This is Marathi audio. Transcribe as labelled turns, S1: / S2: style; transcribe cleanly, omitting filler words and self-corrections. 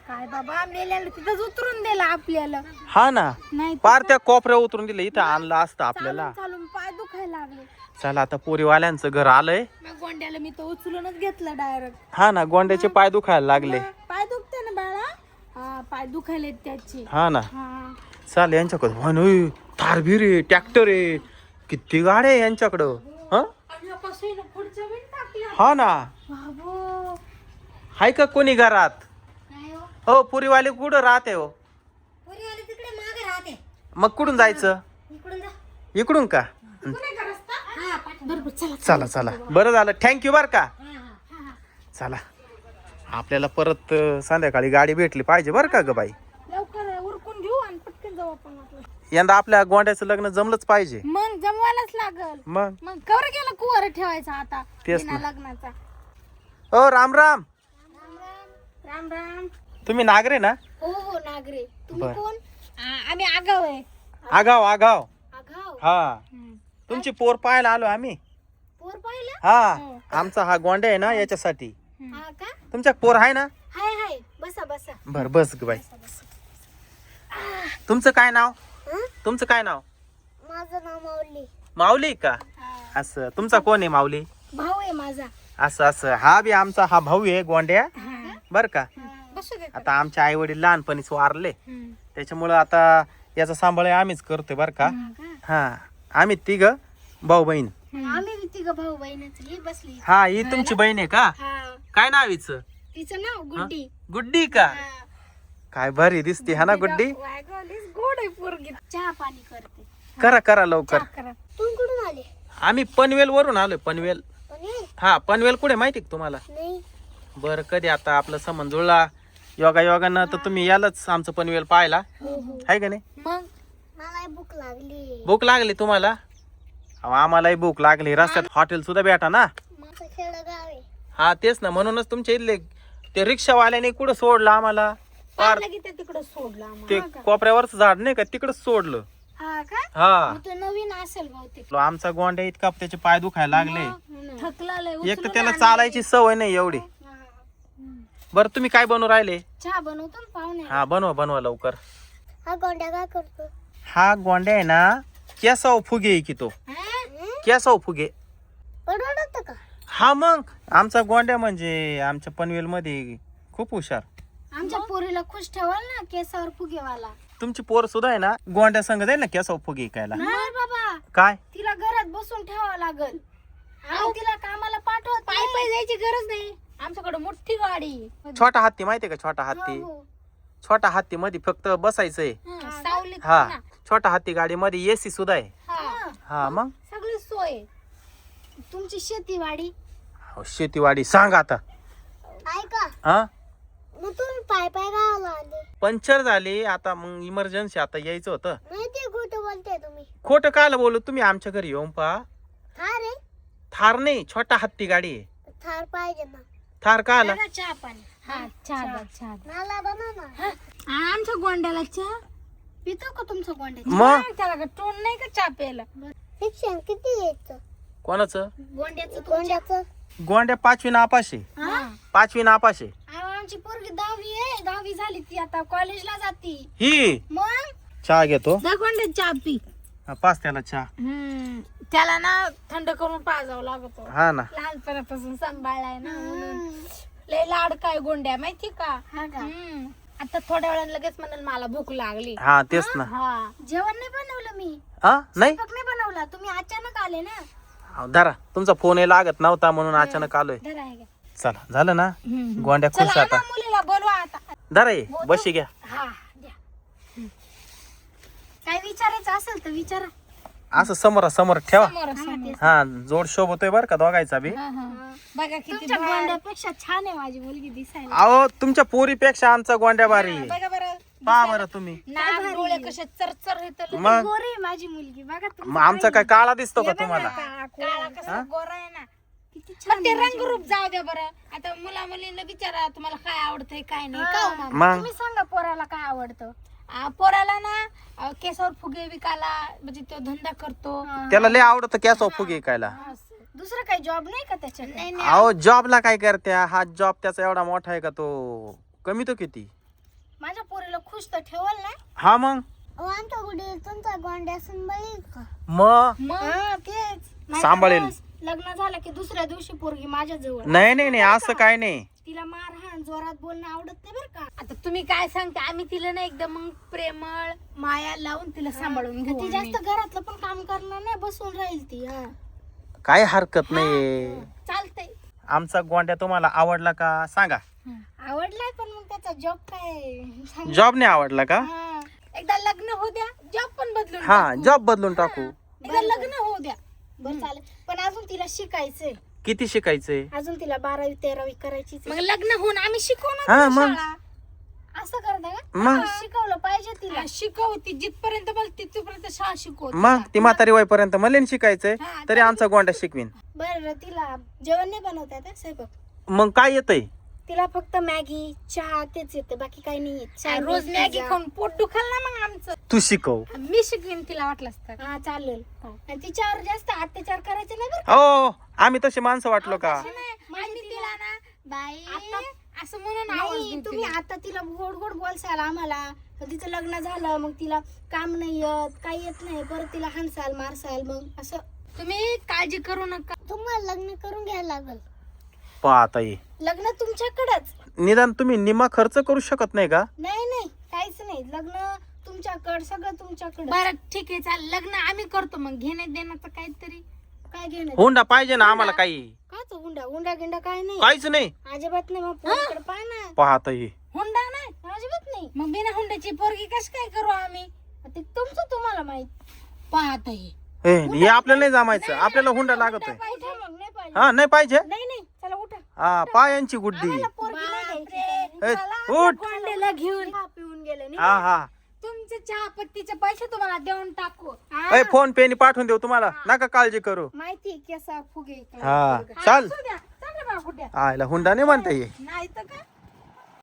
S1: काय बाबा मेल्याला तिथंच उतरून दिला आपल्याला.
S2: हा ना,
S1: नाही
S2: पार त्या कोपऱ्या उतरून दिलं, इथं आणलं असतं आपल्याला.
S1: चालून पाय दुखायला लागले.
S2: चला आता पोरीवाल्यांचं घर आलंय.
S1: मग गोंड्याला मी तो उचलूनच घेतला डायरेक्ट.
S2: हा ना, गोंड्याचे पाय दुखायला लागले.
S1: पाय दुखते ना बाळा. हा पाय दुखायले त्याचे.
S2: हा ना,
S1: हा
S2: चाल यांच्याकडं थार भी रे, ट्रॅक्टर आहे, किती गाड्या आहे यांच्याकडं. हा
S1: पुढच्या वेळी टाकल्या.
S2: हा ना,
S1: बाबो
S2: हाय का कोणी घरात?
S1: नाही हो.
S2: हो, पुरीवाले कुठं राहते हो?
S1: पोरीवाले तिकडे मागे राहते.
S2: मग कुठून जायचं?
S1: इकडून जा.
S2: इकडून का?
S1: कुठे का रस्ता? हा बरोबर चला.
S2: चला चला, बरं झालं, थँक्यू बर का. चला, आपल्याला परत संध्याकाळी गाडी भेटली पाहिजे बरं का ग बाई.
S1: लवकर उरकून घेऊ आणि पटकन जाऊ आपण आपलं.
S2: यंदा आपल्या गोंड्याचं लग्न जमलंच पाहिजे.
S1: मग जमवायलाच लागल.
S2: मग
S1: कवर गेला कुवर ठेवायचा आता
S2: तेच
S1: बिना
S2: ना.
S1: लग्नाचा.
S2: ओ राम राम,
S1: राम राम.
S2: तुम्ही नागरे ना?
S1: हो हो नागरे. तुम्ही
S2: बर.
S1: कोण? आम्ही आगाव आहे.
S2: आगाव आगाव.
S1: आगाव.
S2: हा, तुमची पोर पाहायला आलो आम्ही.
S1: पोर पाहिलं?
S2: हा, आमचा हा गोंड्या आहे ना, याच्यासाठी.
S1: हा का?
S2: तुमच्या पोर आहे ना?
S1: हाय हाय बसा बसा.
S2: बर बस ग बाई. तुमचं काय नाव? तुमचं काय नाव?
S1: माझं नाव माऊली.
S2: माऊली का? असं, तुमचा कोण आहे माऊली?
S1: भाऊ आहे माझा.
S2: असं असं, हा बी आमचा हा भाऊ आहे गोंड्या बर का.
S1: बसू दे.
S2: आता आमचे आई वडील लहानपणीच वारले, त्याच्यामुळं आता याचा सांभाळ आम्हीच करतोय बर का. हा, आम्ही तिघ भाऊ बहीण.
S1: आम्ही बी तिघ भाऊ बहिणीच. ही बसली.
S2: हा, ही तुमची बहीण आहे का?
S1: हा.
S2: काय नाव हिचं?
S1: तिचं नाव गुड्डी.
S2: गुड्डी का? काय भारी दिसते हा ना गुड्डी.
S1: गोड आहे पोरगी. चहा पाणी करते.
S2: करा करा लवकर.
S1: तुम्ही कुठून आले?
S2: आम्ही पनवेल वरून आलोय. पनवेल. हा, पनवेल कुठे माहिती का तुम्हाला?
S1: नाही.
S2: बर, कधी आता आपला संबंध जुळला योगा योगानं तर तुम्ही यालच आमचं पनवेल पाहायला, आहे का नाही?
S1: मग मला भूक लागली.
S2: भूक लागली तुम्हाला? अहो, आम्हालाही भूक लागली. रस्त्यात हॉटेल सुद्धा भेटा ना.
S1: माझं खेडगाव आहे.
S2: हा तेच ना, म्हणूनच तुमच्या इथले ते रिक्षावाल्याने कुठं सोडलं आम्हाला? पार
S1: तिकडं सोडला.
S2: ते कोपऱ्यावरच झाड नाही का, तिकडच सोडलं.
S1: हा का?
S2: हा,
S1: तो नवीन असेल बहुतेक.
S2: आमचा गोंड्या इतका त्याचे पाय दुखायला लागले.
S1: थकला लय.
S2: एक तर त्याला चालायची सवय नाही एवढी. बरं, तुम्ही काय बनवू राहिले?
S1: चहा बनवतो ना पाहुणे.
S2: हा, बनवा बनवा लवकर.
S1: हा गोंड्या काय करतो?
S2: हा गोंड्या आहे ना, केसाव फुगे आहे की तो. केसाव फुगे.
S1: परवडत का?
S2: हा, मग आमचा गोंड्या म्हणजे आमच्या पनवेल मध्ये खूप हुशार.
S1: आमच्या पोरीला खुश ठेवाल ना केसावर फुगेवाला.
S2: तुमची पोर सुद्धा आहे ना गोंड्या संग जाईल ना केसाव फुगे ऐकायला.
S1: नाही बाबा,
S2: काय?
S1: तिला घरात बसून ठेवावं लागल. आम्ही तिला कामाला पाठवत पाय पाय जायची गरज नाही. आमच्याकडे मोठी गाडी.
S2: छोटा हत्ती माहितीये का? छोटा हत्ती. छोटा हत्ती मध्ये फक्त बसायचंय.
S1: सावलीत
S2: हा,
S1: ना.
S2: छोटा हत्ती गाडी मध्ये एसी सुद्धा आहे. हा, मग
S1: सगळी सोय. तुमची शेतीवाडी?
S2: हो, शेतीवाडी. सांग आता.
S1: ऐका,
S2: हा,
S1: मग तुम्ही पाय पाय गावाला आले?
S2: पंक्चर झाली आता, मग इमर्जन्सी आता यायचं होतं.
S1: नाही ते खोटं बोलताय तुम्ही.
S2: खोटं कायला बोलू? तुम्ही आमच्या घरी येऊन पहा.
S1: थार आहे?
S2: थार नाही, छोटा हत्ती गाडी आहे.
S1: थार पाहिजे ना.
S2: थार का आला?
S1: चहा पाणी. हा चहा. मला बनव ना. आमच्या गोंड्याला चहा पितो का तुमचं गोंड्या?
S2: मग
S1: त्याला टोन नाही का चहा प्यायला? शिक्षण किती यायचं
S2: कोणाचं?
S1: गोंड्याचं.
S2: गोंड्या 5वी नापाशी. 5वी नापाशी.
S1: आमची पोरगी 10वी आहे. 10वी झाली ती आता कॉलेजला जाती.
S2: ही
S1: मग
S2: चहा घेतो.
S1: गोंड्या चहा पी.
S2: पाच त्याला चहा.
S1: त्याला ना थंड करून पाजावं लागतो.
S2: हा ना.
S1: लहानपणापासून सांभाळलाय ना म्हणून. लय लाड काय गोंड्या माहिती का? आता थोड्या वेळाने लगेच म्हणाल मला भूक लागली.
S2: हा, तेच ना.
S1: हा, जेवण नाही बनवलं मी.
S2: हा, नाही
S1: नाही बनवला. तुम्ही अचानक आले ना.
S2: अहो, धरा, तुमचा फोन लागत नव्हता म्हणून अचानक आलोय.
S1: धरा हे घ्या.
S2: चला, झालं ना. गोंड्या खुश
S1: चला
S2: आता.
S1: ना, मुलीला बोलवा आता.
S2: धरा ये, बशी घ्या.
S1: हा द्या. काय विचारायचं असेल तर विचारा.
S2: असं समोरासमोर ठेवा.
S1: समोर.
S2: हा, जोड शोभ होतोय बर का दोघायचा बी.
S1: बघा किती गोंड्यापेक्षा छान आहे माझी मुलगी दिसायला.
S2: अहो, तुमच्या पोरीपेक्षा आमचा गोंड्या भारी आहे.
S1: बघा बरं.
S2: पहा बरं तुम्ही.
S1: नाक डोळे कसे चरचर येतात.
S2: मग?
S1: गोरी आहे माझी मुलगी. बघा
S2: मग आमचा काय काळा दिसतो का तुम्हाला?
S1: काळा कसा गोरा आहे ना. मग ते रंगरूप जाऊ द्या बरं. आता मुला मुलींना विचारा तुम्हाला काय आवडतंय काय नाही. का हो मामा?
S2: मग
S1: तुम्ही सांगा पोराला काय आवडतं. पोराला ना केसावर फुगे विकायला म्हणजे तो धंदा करतो.
S2: त्याला लय आवडतं केसाव फुगे ऐकायला.
S1: दुसरं काही जॉब नाही का त्याच्यात?
S2: अहो, जॉबला काय करत्या? हा जॉब त्याचा एवढा मोठा आहे का? तो कमी तो किती?
S1: खुश तर ठेवल ना.
S2: हा मग
S1: आमच्या कुठे तुमचा गोंड्या सांभाळेल का?
S2: मग
S1: तेच
S2: सांभाळेल.
S1: लग्न झालं की दुसऱ्या दिवशी पोरगी माझ्या जवळ.
S2: नाही असं काय नाही.
S1: तिला मारहाण जोरात बोलणं आवडत नाही बरं का. आता तुम्ही काय सांगता, आम्ही तिला ना एकदम मग प्रेमळ माया लावून तिला सांभाळून घेऊ. ती जास्त घरातलं पण काम करणार नाही, बसून राहील ती.
S2: काय हरकत नाही.
S1: चालतंय.
S2: आमचा गोंड्या तुम्हाला आवडला का सांगा.
S1: आवडलाय पण मग त्याचा जॉब काय?
S2: जॉब नाही आवडला का?
S1: एकदा लग्न होऊ द्या, जॉब पण बदलून
S2: हा
S1: टाकू.
S2: जॉब बदलून टाकू.
S1: एकदा लग्न होऊ द्या. बरं चालेल, पण अजून तिला शिकायचंय.
S2: किती शिकायचंय?
S1: अजून तिला 12वी 13वी करायची. मग लग्न होऊन आम्ही शिकवणार
S2: हा,
S1: तिला
S2: मग.
S1: शाळा. असं करता का?
S2: मग.
S1: शिकवलं पाहिजे तिला. शिकवती जिथपर्यंत बोलते तिथपर्यंत शाळा शिकवते.
S2: मग ती म्हातारी वयपर्यंत मला नाही शिकायचंय
S1: हा,
S2: तरी आमचा गोंड्या शिकवीन.
S1: बरं तिला जेवण नाही बनवता येत स्वयंपाक?
S2: मग काय येतंय?
S1: तिला फक्त मॅगी चहा तेच येतं, बाकी काही नाही येत. रोज मॅगी खाऊन पोट दुखाल ना मग आमचं.
S2: तू शिकव.
S1: मी शिकवीन तिला वाटलंच तर. हा चालेल. आणि तिच्यावर जास्त अत्याचार करायचे नाही बरं.
S2: हो आम्ही तसे माणसं वाटलो का?
S1: मी तिला ना बाई असं म्हणून तुम्ही आता तिला गोड गोड बोलसाल आम्हाला, तर तिचं लग्न झालं मग तिला काम नाही येत, काही येत नाही, परत तिला हाणसाल मारसाल. मग असं तुम्ही काळजी करू नका. तुम्हाला लग्न करून घ्यायला लागल.
S2: पाहता ये
S1: लग्न तुमच्याकडेच.
S2: निदान तुम्ही निम्मा खर्च करू शकत नाही का?
S1: नाही काहीच नाही. लग्न तुमच्याकडे, सगळं तुमच्याकडे. बरं ठीक आहे चालेल, लग्न आम्ही करतो. मग घेण्यात देण्याचं काहीतरी काय घेणं.
S2: हुंडा पाहिजे ना आम्हाला. काही
S1: काच हुंडा गिंडा काय नाही,
S2: काहीच नाही.
S1: अजिबात नाही. मग पोरीकडे पाहा ना.
S2: पाहता ये
S1: हुंडा नाही, अजिबात नाही. मग बिना हुंड्याची पोरगी कशी काय करू आम्ही? ते तुमचं तुम्हाला माहित. पाहता ये
S2: हे आपल्याला नाही जमायचं. आपल्याला हुंडा लागतोय.
S1: मग नाही पाहिजे.
S2: हा नाही पाहिजे.
S1: नाही चला उठा.
S2: हा पायांची गुड्डी.
S1: पोरगी नाही द्यायची.
S2: ए,
S1: चला,
S2: उठ.
S1: गोंड्याला घेऊन पिऊन गेले नाही.
S2: हा
S1: तुमचे चहा पत्तीचे पैसे तुम्हाला देऊन टाकू.
S2: ए, फोन पे ने पाठवून देऊ तुम्हाला. नका काळजी करू.
S1: माहिती कसा फुगे.
S2: हा चाल.
S1: असू द्या. चांगलं बा कुठे
S2: आयला हुंडा नाही म्हणता ये.
S1: नाही तर काय.